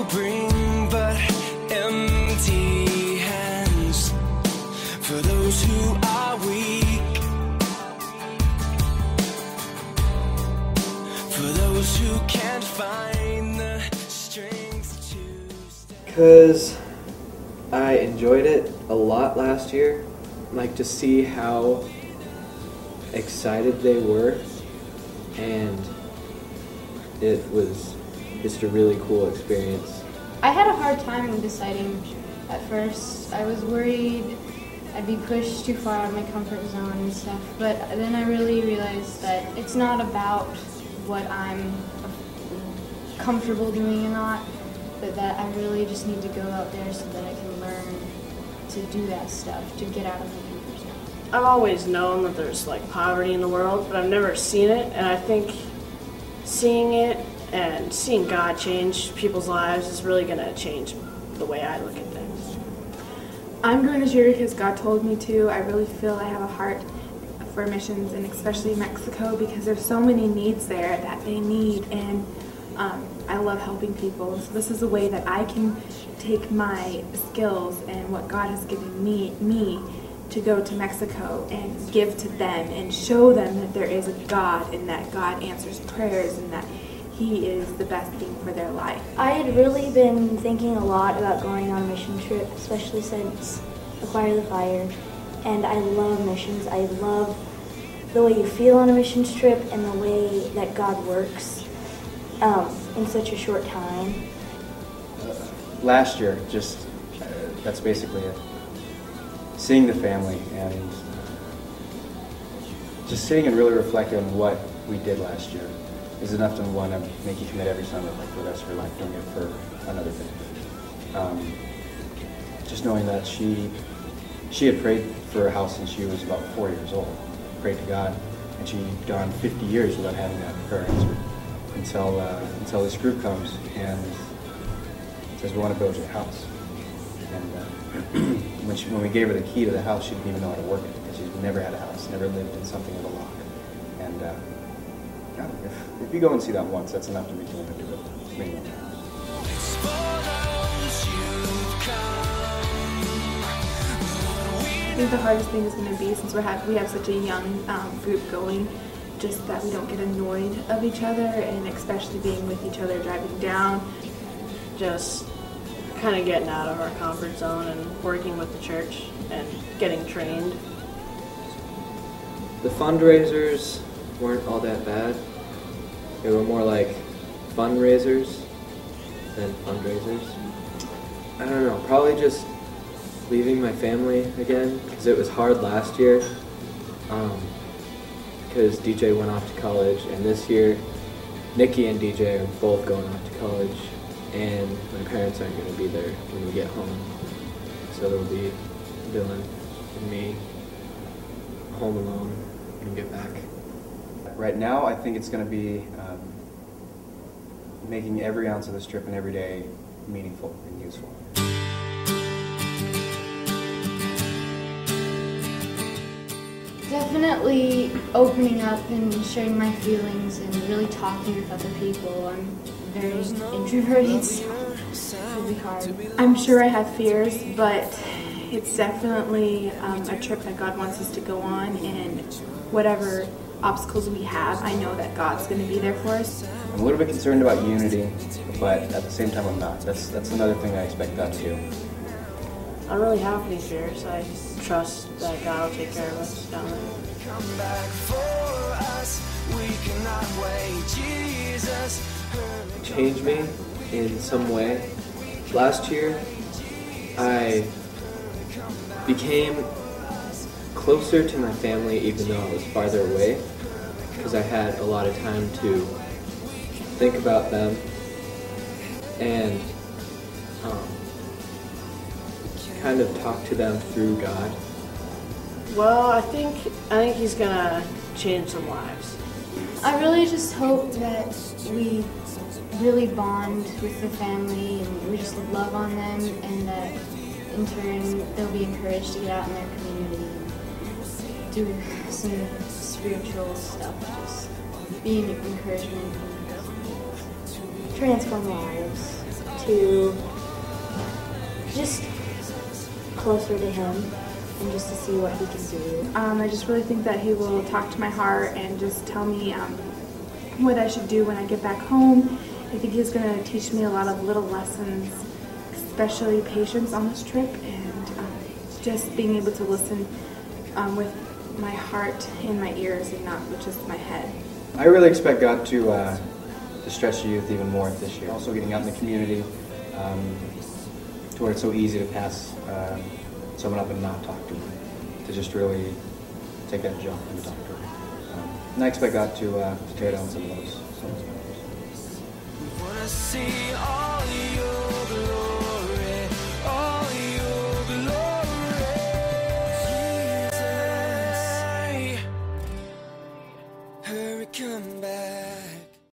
bring but empty hands for those who are weak, for those who can't find the strength to stand. Because I enjoyed it a lot last year, like to see how excited they were, and it was just a really cool experience. I had a hard time deciding at first. I was worried I'd be pushed too far out of my comfort zone and stuff, but then I really realized that it's not about what I'm comfortable doing or not, but that I really just need to go out there so that I can learn to do that stuff, to get out of my comfort zone. I've always known that there's like poverty in the world, but I've never seen it, and I think seeing it and seeing God change people's lives is really going to change the way I look at things. I'm going this year because God told me to. I really feel I have a heart for missions, and especially Mexico, because there's so many needs there that they need, and I love helping people. So this is a way that I can take my skills and what God has given me to go to Mexico and give to them and show them that there is a God and that God answers prayers and that He is the best thing for their life. I had really been thinking a lot about going on a mission trip, especially since Acquire the Fire, and I love missions. I love the way you feel on a missions trip and the way that God works in such a short time. Last year, just that's basically it. Seeing the family and just sitting and really reflecting on what we did last year is enough to want to make you commit every Sunday, like for the rest of your life, doing it for another thing. Just knowing that she had prayed for a house since she was about 4 years old, prayed to God, and she'd gone 50 years without having that prayer answered until this group comes and says, we want to build you a house. And when we gave her the key to the house, she didn't even know how to work it because she'd never had a house, never lived in something with a lock. And God, if you go and see that once, that's enough to make you want to do it many more times. I think the hardest thing is going to be, since we have such a young group going, just that we don't get annoyed of each other, and especially being with each other driving down. Just kind of getting out of our comfort zone and working with the church and getting trained. The fundraisers weren't all that bad. They were more like fundraisers than fundraisers. I don't know, probably just leaving my family again, because it was hard last year, because DJ went off to college, and this year Nikki and DJ are both going off to college, and my parents aren't going to be there when we get home. So it'll be Dylan and me home alone when we get back. Right now, I think it's going to be making every ounce of this trip and every day meaningful and useful. Definitely opening up and sharing my feelings and really talking with other people. I'm very introverted, so it'll be hard. I'm sure I have fears, but it's definitely a trip that God wants us to go on, and whatever obstacles we have, I know that God's going to be there for us. I'm a little bit concerned about unity, but at the same time I'm not. That's another thing I expect God to do. I don't really have any fears. I trust that God will take care of us down there. Come back for us. We cannot wait. Jesus. Changed me in some way. Last year, I became closer to my family even though I was farther away, because I had a lot of time to think about them and kind of talk to them through God. Well, I think He's gonna change some lives. I really just hope that we really bond with the family and we just love on them, and that in turn they'll be encouraged to get out in their community and do some spiritual stuff, just being an encouragement and Transform lives to just closer to him and just to see what he can do. I just really think that he will talk to my heart and just tell me what I should do when I get back home. I think he's going to teach me a lot of little lessons, especially patience on this trip, and just being able to listen with my heart in my ears and not with just my head. I really expect God to stretch the youth even more this year. Also getting out in the community to where it's so easy to pass someone up and not talk to them, to just really take that jump and talk to them. And I expect God to tear down some of those barriers. Wanna see